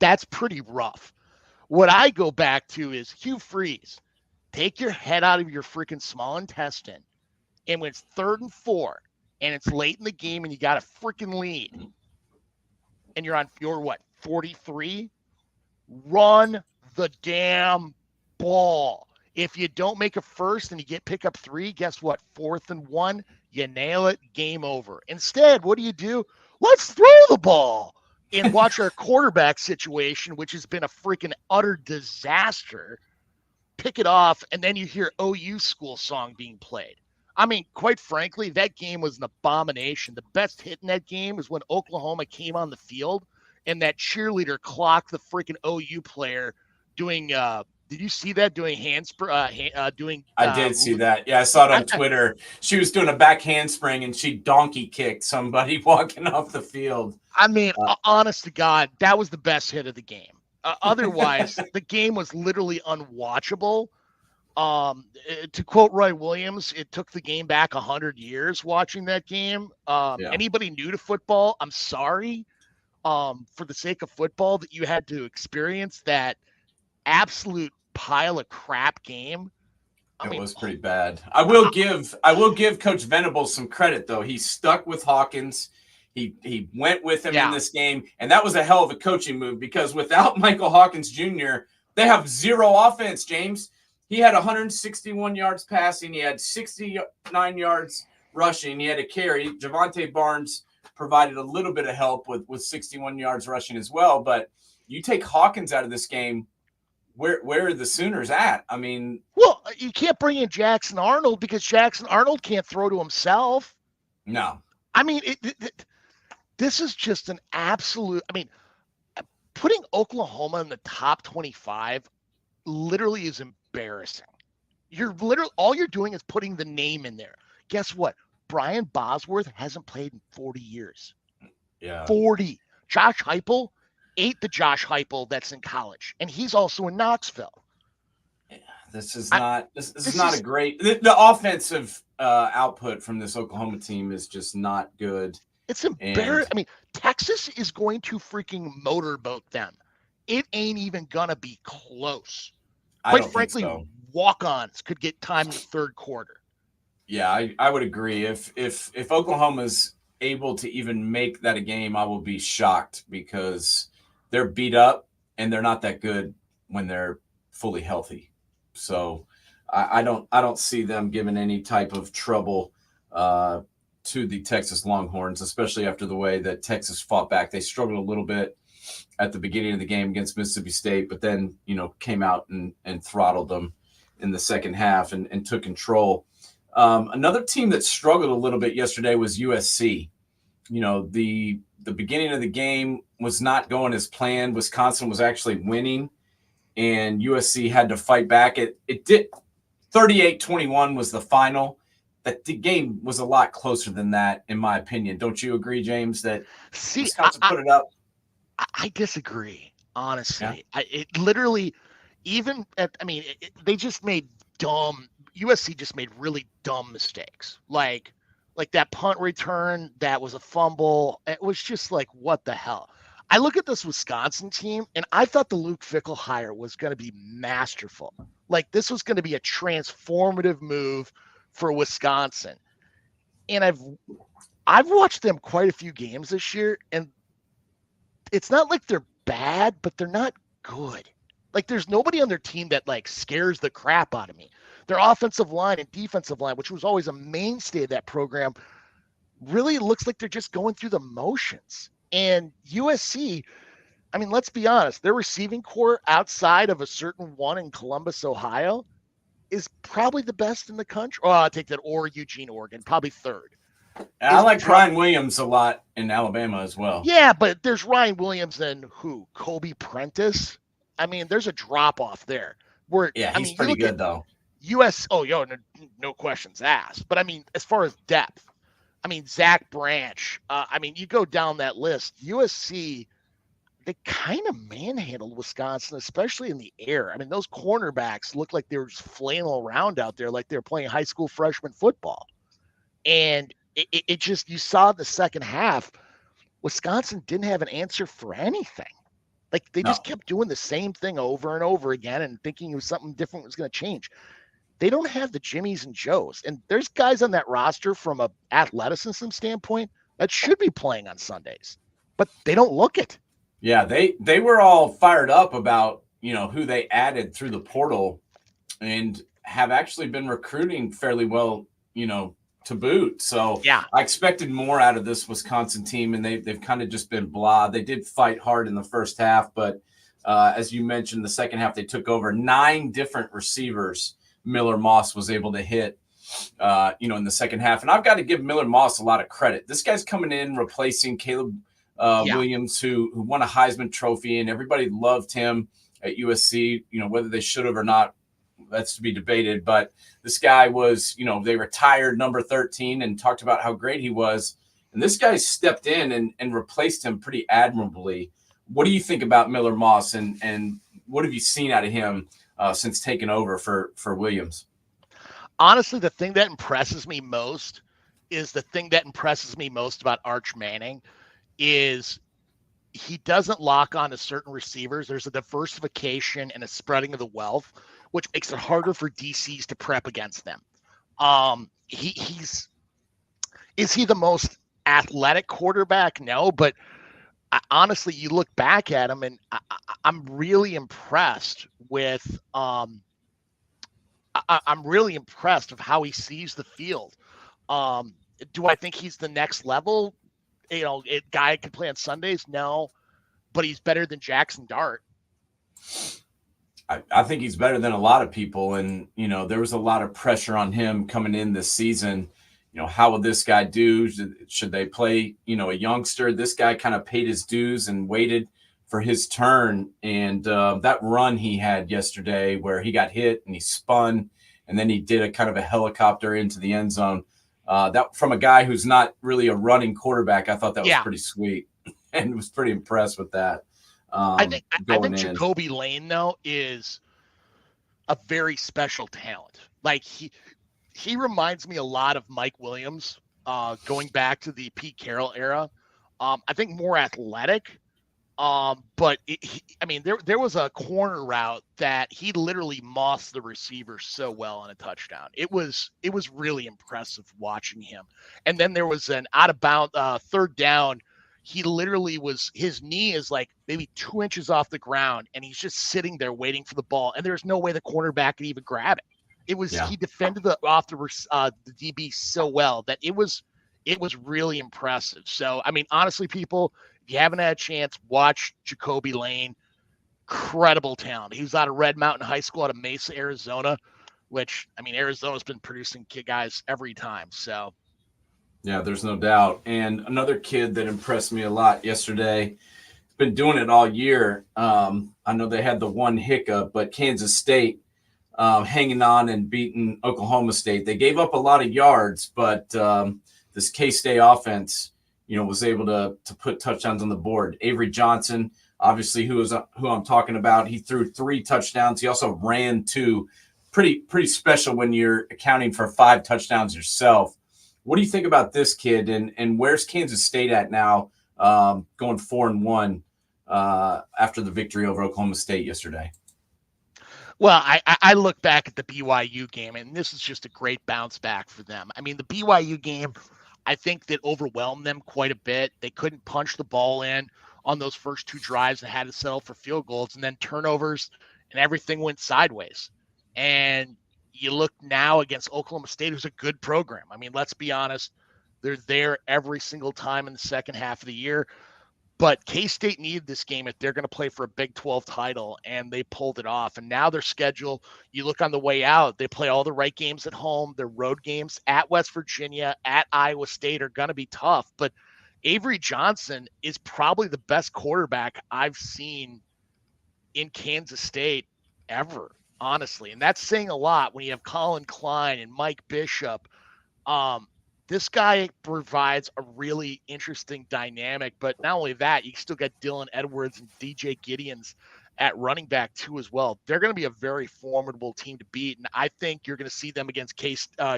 that's pretty rough. What I go back to is Hugh Freeze. Take your head out of your freaking small intestine. And when it's 3rd and 4 and it's late in the game and you got a freaking lead and you're 43? Run the damn ball. If you don't make a first and you pick up 3, guess what? 4th and 1, you nail it, game over. Instead, what do? Let's throw the ball and watch our quarterback situation, which has been a freaking utter disaster, pick it off, and then you hear OU school song being played. I mean, quite frankly, that game was an abomination. The best hit in that game is when Oklahoma came on the field and that cheerleader clocked the freaking OU player doing did you see that doing I did see that. Yeah, I saw it on Twitter. She was doing a back handspring and she donkey kicked somebody walking off the field. I mean, honest to God, that was the best hit of the game. Otherwise, the game was literally unwatchable. To quote Roy Williams, it took the game back 100 years watching that game. Anybody new to football, I'm sorry, for the sake of football, that you had to experience that absolute pile of crap game. It was pretty bad. I will give Coach Venables some credit though. He stuck with Hawkins. He went with him in this game, and that was a hell of a coaching move because without Michael Hawkins Jr., they have zero offense, James. He had 161 yards passing. He had 69 yards rushing. He had a carry. Javonte Barnes provided a little bit of help with 61 yards rushing as well. But you take Hawkins out of this game, where are the Sooners at? I mean, well, you can't bring in Jackson Arnold because Jackson Arnold can't throw to himself. No. I mean, this is just an absolute – I mean, putting Oklahoma in the top 25 literally is embarrassing. All you're doing is putting the name in there. Guess what? Brian Bosworth hasn't played in 40 years. Yeah. 40. Josh Heupel ate the Josh Heupel that's in college, and he's also in Knoxville. Yeah, this is not a great – the offensive output from this Oklahoma team is just not good. It's embarrassing. I mean, Texas is going to freaking motorboat them. It ain't even going to be close. Quite frankly, walk-ons could get time in the third quarter. Yeah, I would agree. If Oklahoma's able to even make that a game, I will be shocked because they're beat up and they're not that good when they're fully healthy. So I don't see them giving any type of trouble to the Texas Longhorns, especially after the way that Texas fought back. They struggled a little bit at the beginning of the game against Mississippi State, but then, came out and throttled them in the second half and took control. Another team that struggled a little bit yesterday was USC. The beginning of the game was not going as planned. Wisconsin was actually winning, and USC had to fight back. It did 38-21 was the final. That the game was a lot closer than that, in my opinion. Don't you agree, James, that Wisconsin put it up? I disagree, honestly. Yeah. It literally, they just made USC just made really dumb mistakes. Like that punt return, that was a fumble. It was just like, what the hell? I look at this Wisconsin team, and I thought the Luke Fickell hire was going to be masterful. Like, this was going to be a transformative move for Wisconsin. And I've watched them quite a few games this year, and it's not like they're bad, but they're not good. Like, there's nobody on their team that like scares the crap out of me. Their offensive line and defensive line, which was always a mainstay of that program, really looks like they're just going through the motions. And USC, I mean, let's be honest, their receiving core outside of a certain one in Columbus, Ohio, is probably the best in the country. Oh, I'll take that, or Eugene, Oregon, probably third. I like Ryan Williams a lot in Alabama as well. Yeah, but there's Ryan Williams and who? Kobe Prentice. I mean, there's a drop off there. He's pretty good though. No questions asked. But I mean, as far as depth, I mean, Zach Branch. I mean, you go down that list. USC, they kind of manhandled Wisconsin, especially in the air. I mean, those cornerbacks looked like they were just flailing around out there like they were playing high school freshman football. And it just, you saw the second half, Wisconsin didn't have an answer for anything. Like, they just kept doing the same thing over and over again and thinking it was something different was going to change. They don't have the Jimmies and Joes. And there's guys on that roster from a athleticism standpoint that should be playing on Sundays, but they don't look it. Yeah, they were all fired up about, who they added through the portal and have actually been recruiting fairly well, to boot. So yeah, I expected more out of this Wisconsin team, and they've kind of just been blah. They did fight hard in the first half, but as you mentioned, the second half they took over 9 different receivers. Miller Moss was able to hit, in the second half, and I've got to give Miller Moss a lot of credit. This guy's coming in replacing Caleb Williams, who won a Heisman Trophy, and everybody loved him at USC. Whether they should have or not, that's to be debated. But this guy was, they retired number 13 and talked about how great he was. And this guy stepped in and replaced him pretty admirably. What do you think about Miller Moss, and what have you seen out of him since taking over for Williams? Honestly, the thing that impresses me most about Arch Manning is he doesn't lock on to certain receivers. There's a diversification and a spreading of the wealth, which makes it harder for DCs to prep against them. Is he the most athletic quarterback? No, but honestly, you look back at him, and I'm really impressed with. I'm really impressed with how he sees the field. Do I think he's the next level? Guy can play on Sundays? No, but he's better than Jackson Dart. I think he's better than a lot of people. And, there was a lot of pressure on him coming in this season. How will this guy do? Should they play, a youngster? This guy kind of paid his dues and waited for his turn. And that run he had yesterday where he got hit and he spun, and then he did a kind of a helicopter into the end zone. That from a guy who's not really a running quarterback, I thought that was pretty sweet and was pretty impressed with that. I think Jacoby Lane, though, is a very special talent. Like, he reminds me a lot of Mike Williams, going back to the Pete Carroll era. I think more athletic, but there was a corner route that he literally mossed the receiver so well on a touchdown. It was really impressive watching him. And then there was an out of bound third down. He literally his knee is like maybe 2 inches off the ground, and he's just sitting there waiting for the ball. And there's no way the cornerback could even grab it. He defended off the DB so well that it was really impressive. So, honestly, people, if you haven't had a chance, watch Jacoby Lane. Incredible talent. He was out of Red Mountain High School out of Mesa, Arizona, which, Arizona's been producing guys every time. So, yeah, there's no doubt. And another kid that impressed me a lot yesterday, been doing it all year. I know they had the one hiccup, but Kansas State hanging on and beating Oklahoma State. They gave up a lot of yards, but this K-State offense, was able to put touchdowns on the board. Avery Johnson, obviously, who I'm talking about, he threw 3 touchdowns. He also ran 2. Pretty special when you're accounting for 5 touchdowns yourself. What do you think about this kid, and where's Kansas State at now, going 4-1 after the victory over Oklahoma State yesterday? Well, I look back at the BYU game, and this is just a great bounce back for them. I mean, the BYU game, I think that overwhelmed them quite a bit. They couldn't punch the ball in on those first two drives and had to settle for field goals, and then turnovers, and everything went sideways. And you look now against Oklahoma State, who's a good program. I mean, let's be honest, they're there every single time in the second half of the year. But K-State needed this game if they're going to play for a Big 12 title, and they pulled it off. And now their schedule, you look on the way out, they play all the right games at home. Their road games at West Virginia, at Iowa State are going to be tough. But Avery Johnson is probably the best quarterback I've seen in Kansas State ever, honestly. And that's saying a lot when you have Colin Klein and Mike Bishop. This guy provides a really interesting dynamic, but not only that, you still got Dylan Edwards and DJ Gideons at running back too as well. They're going to be a very formidable team to beat, and I think you're going to see them against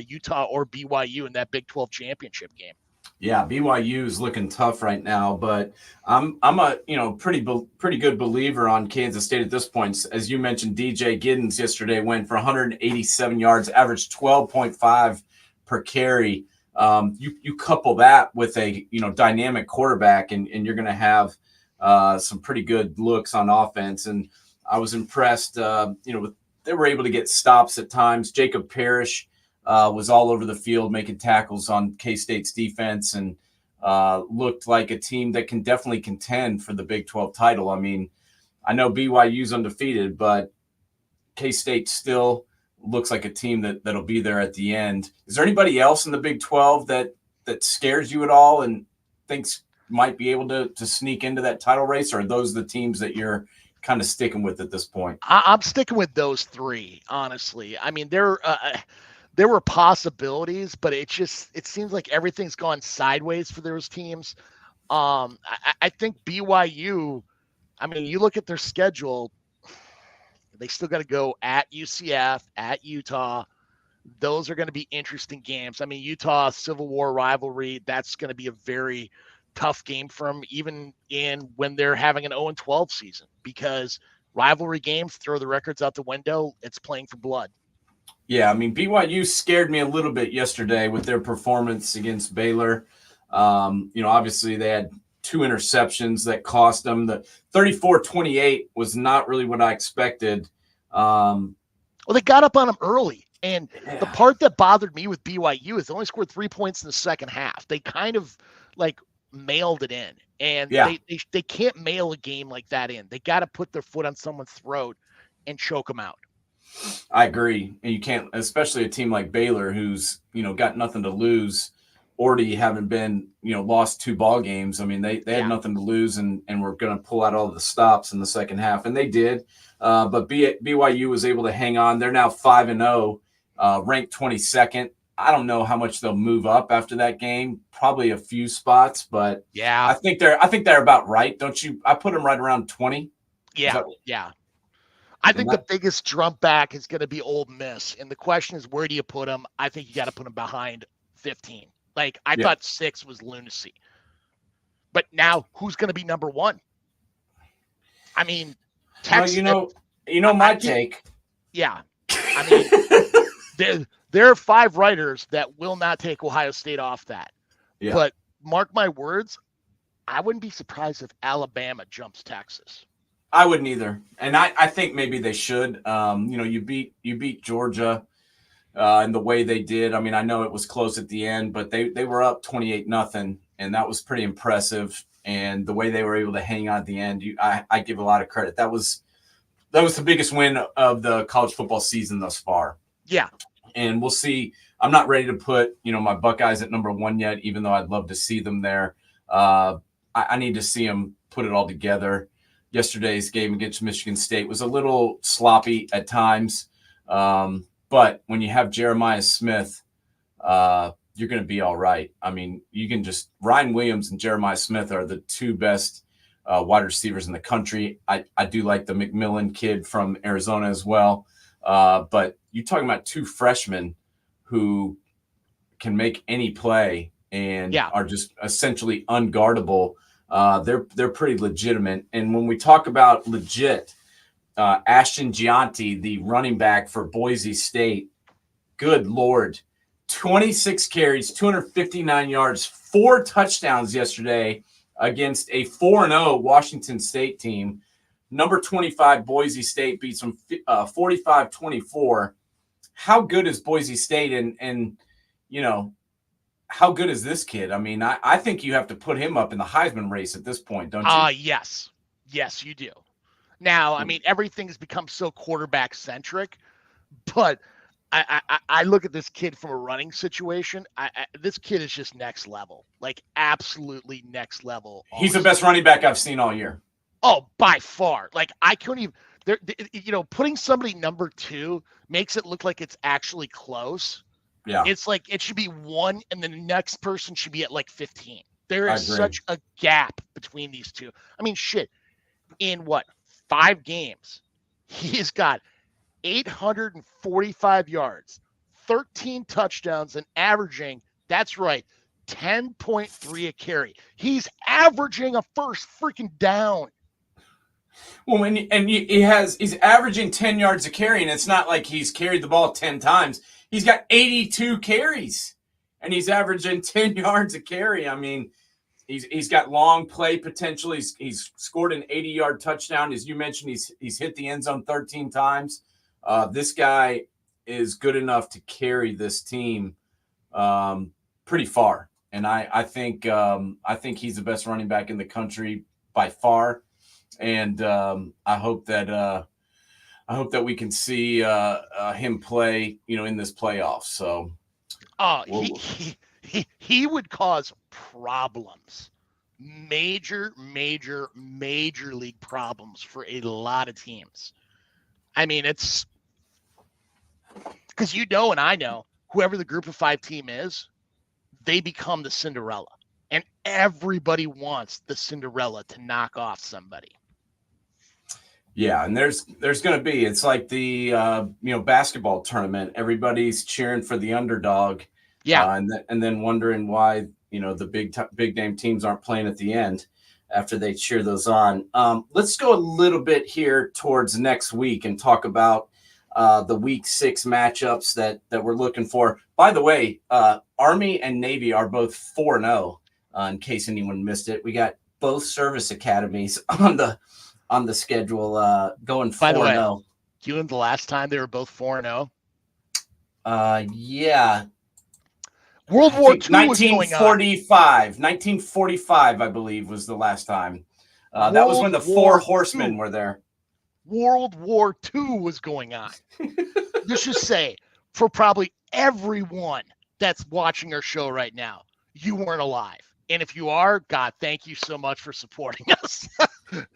Utah or BYU in that Big 12 championship game. Yeah, BYU is looking tough right now, but I'm a pretty good believer on Kansas State at this point. As you mentioned, DJ Giddens yesterday went for 187 yards, averaged 12.5 per carry. You couple that with a dynamic quarterback, and you're going to have some pretty good looks on offense. And I was impressed. They were able to get stops at times. Jacob Parrish was all over the field making tackles on K-State's defense, and looked like a team that can definitely contend for the Big 12 title. I mean, I know BYU's undefeated, but K-State still looks like a team that'll be there at the end. Is there anybody else in the Big 12 that scares you at all and thinks might be able to sneak into that title race, or are those the teams that you're kind of sticking with at this point? I'm sticking with those three, honestly. I mean, there were possibilities, but it seems like everything's gone sideways for those teams. I think BYU, I mean, you look at their schedule, they still got to go at UCF, at Utah. Those are going to be interesting games. I mean, Utah Civil War rivalry, that's going to be a very tough game for them, even when they're having an 0-12 season, because rivalry games throw the records out the window. It's playing for blood. Yeah, I mean, BYU scared me a little bit yesterday with their performance against Baylor. Obviously they had 2 interceptions that cost them. The 34-28 was not really what I expected. Well, they got up on them early. And the part that bothered me with BYU is they only scored 3 points in the second half. They kind of mailed it in. And they can't mail a game like that in. They got to put their foot on someone's throat and choke them out. I agree. And you can't, especially a team like Baylor, who's, got nothing to lose, already having been, lost 2 ball games. I mean, they had nothing to lose and were going to pull out all the stops in the second half, and they did. But BYU was able to hang on. They're now 5-0, ranked 22nd. I don't know how much they'll move up after that game. Probably a few spots, but yeah, I think they're about right. Don't you? I put them right around 20. Yeah. I think the biggest jump back is going to be Ole Miss, and the question is, where do you put them? I think you got to put them behind 15. I thought 6 was lunacy. But now, who's going to be number 1? I mean, Texas. Well, my take. Yeah. I mean, there are 5 writers that will not take Ohio State off that. Yeah. But mark my words, I wouldn't be surprised if Alabama jumps Texas. I wouldn't either. And I think maybe they should. You beat Georgia in the way they did. I mean, I know it was close at the end, but they were up 28-0, and that was pretty impressive. And the way they were able to hang on at the end, I give a lot of credit. That was the biggest win of the college football season thus far. Yeah. And we'll see. I'm not ready to put, my Buckeyes at number 1 yet, even though I'd love to see them there. I need to see them put it all together. Yesterday's game against Michigan State was a little sloppy at times. But when you have Jeremiah Smith, you're going to be all right. I mean, you can just – Ryan Williams and Jeremiah Smith are the 2 best wide receivers in the country. I do like the McMillan kid from Arizona as well. But you're talking about 2 freshmen who can make any play and are just essentially unguardable. They're pretty legitimate. And when we talk about legit, Ashton Gianti, the running back for Boise State. Good Lord. 26 carries, 259 yards, 4 touchdowns yesterday against a 4-0 Washington State team. Number 25, Boise State beats them 45-24. How good is Boise State? And you know, how good is this kid? I mean, I think you have to put him up in the Heisman race at this point, don't you? Yes. Yes, you do. Now, I mean, everything's become so quarterback centric, but I look at this kid from a running situation. This kid is just next level, like absolutely next level. He's the best running back I've seen all year. Oh, by far. Like I couldn't even. Putting somebody number 2 makes it look like it's actually close. Yeah, it's like it should be 1, and then the next person should be at like 15. There is such a gap between these two. I mean, shit. In 5 games, he's got 845 yards, 13 touchdowns, and averaging, that's right, 10.3 a carry. He's averaging a first freaking down. Well, he's averaging 10 yards a carry, and it's not like he's carried the ball 10 times. He's got 82 carries, and he's averaging 10 yards a carry. I mean, he's got long play potential. He's scored an 80-yard touchdown. As you mentioned, he's hit the end zone 13 times. This guy is good enough to carry this team pretty far, and I think he's the best running back in the country by far. And I hope that we can see him play, in this playoff. So, he would cause problems, major league problems for a lot of teams. I mean, it's because and I know whoever the group of 5 team is, they become the Cinderella, and everybody wants the Cinderella to knock off somebody. Yeah, and there's going to be, it's like the basketball tournament. Everybody's cheering for the underdog. Yeah, and then wondering why the big name teams aren't playing at the end after they cheer those on. Let's go a little bit here towards next week and talk about the Week 6 matchups that we're looking for. By the way, Army and Navy are both 4-0. In case anyone missed it, we got both service academies on the schedule going 4-0. By the way, do you know the last time they were both 4-0? Yeah. World War II 1945, I believe, was the last time. That was when the Four Horsemen were there. World War II was going on. Let's just say, for probably everyone that's watching our show right now, you weren't alive. And if you are, God, thank you so much for supporting us.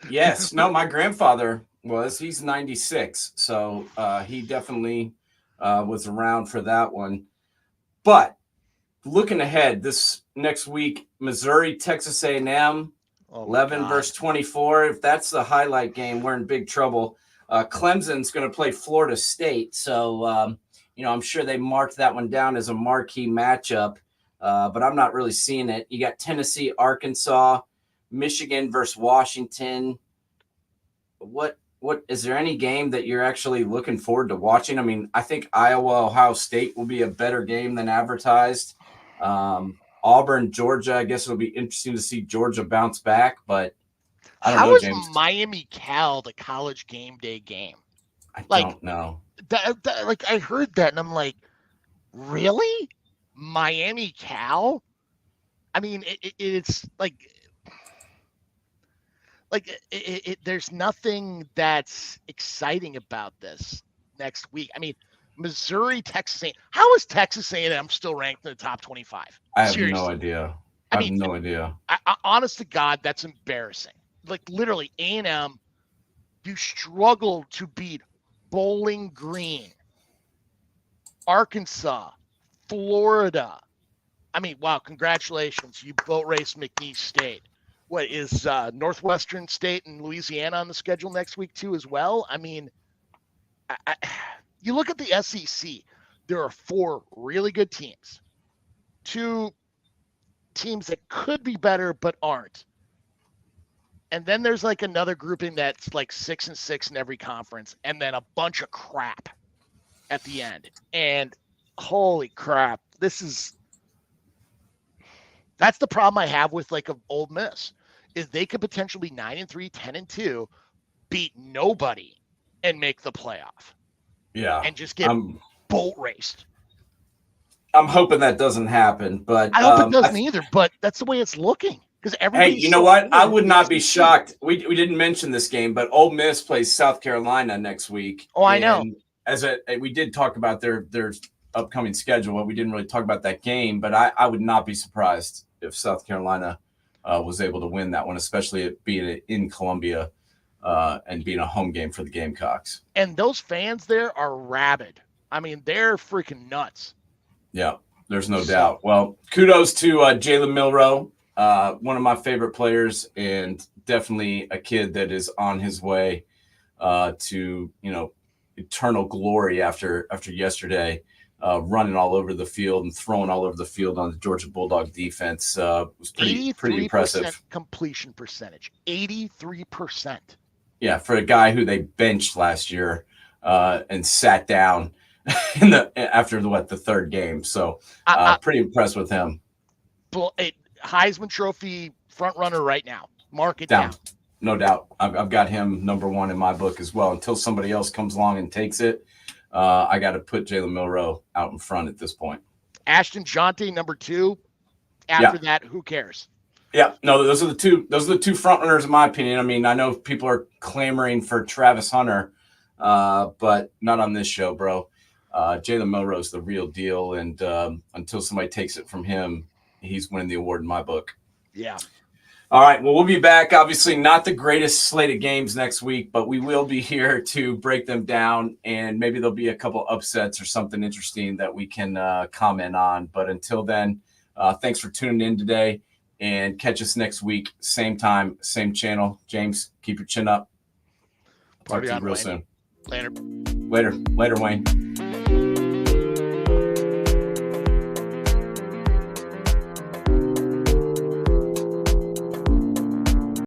Yes. No, my grandfather he's 96. So he definitely was around for that one. But looking ahead, this next week, Missouri, Texas A&M, 11 versus 24. If that's the highlight game, we're in big trouble. Clemson's going to play Florida State. So, I'm sure they marked that one down as a marquee matchup, but I'm not really seeing it. You got Tennessee, Arkansas, Michigan versus Washington. What is there any game that you're actually looking forward to watching? I mean, I think Iowa, Ohio State will be a better game than advertised. Auburn, Georgia, I guess it'll be interesting to see Georgia bounce back, but I don't know, James. How is Miami Cal the college game day game? I don't know. I heard that and I'm like, really? Miami Cal? I mean, it's there's nothing that's exciting about this next week. I mean, Missouri, Texas A&M. How is Texas A&M still ranked in the top 25? I have no idea. I have no idea. Honest to God, that's embarrassing. Like literally, A&M, you struggle to beat Bowling Green, Arkansas, Florida. I mean, wow! Congratulations, you boat raced McNeese State. What is Northwestern State and Louisiana on the schedule next week too as well? I mean, you look at the SEC, there are 4 really good teams, 2 teams that could be better but aren't. And then there's like another grouping that's like 6-6 in every conference, and then a bunch of crap at the end. And holy crap, that's the problem I have with like Ole Miss, is they could potentially 9-3, 10-2, beat nobody and make the playoff. Yeah. And just get boat raced. I'm hoping that doesn't happen, but I hope it doesn't either, but that's the way it's looking. Because hey, you know what? I would not be shocked. We didn't mention this game, but Ole Miss plays South Carolina next week. Oh, I know. We did talk about their upcoming schedule, but we didn't really talk about that game. But I would not be surprised if South Carolina was able to win that one, especially it being in Columbia and being a home game for the Gamecocks. And those fans there are rabid. I mean, they're freaking nuts. Yeah, there's no doubt. Well, kudos to Jalen Milroe. One of my favorite players, and definitely a kid that is on his way to, eternal glory after yesterday, running all over the field and throwing all over the field on the Georgia Bulldog defense. Was pretty impressive. Completion percentage, 83%. Yeah, for a guy who they benched last year and sat down after the third game. So pretty impressed with him. Heisman Trophy front runner right now. Mark it down. No doubt. I've got him number one in my book as well. Until somebody else comes along and takes it, I got to put Jalen Milroe out in front at this point. Ashton Jonte, number 2. After that, who cares? Yeah, no, those are the two front runners in my opinion. I mean, I know people are clamoring for Travis Hunter, but not on this show, bro. Jalen Milroe is the real deal, and until somebody takes it from him, he's winning the award in my book. Yeah. All right. Well, we'll be back. Obviously, not the greatest slate of games next week, but we will be here to break them down, and maybe there'll be a couple upsets or something interesting that we can comment on. But until then, thanks for tuning in today, and catch us next week. Same time, same channel. James, keep your chin up. Talk to you real soon. Later. Later, Wayne.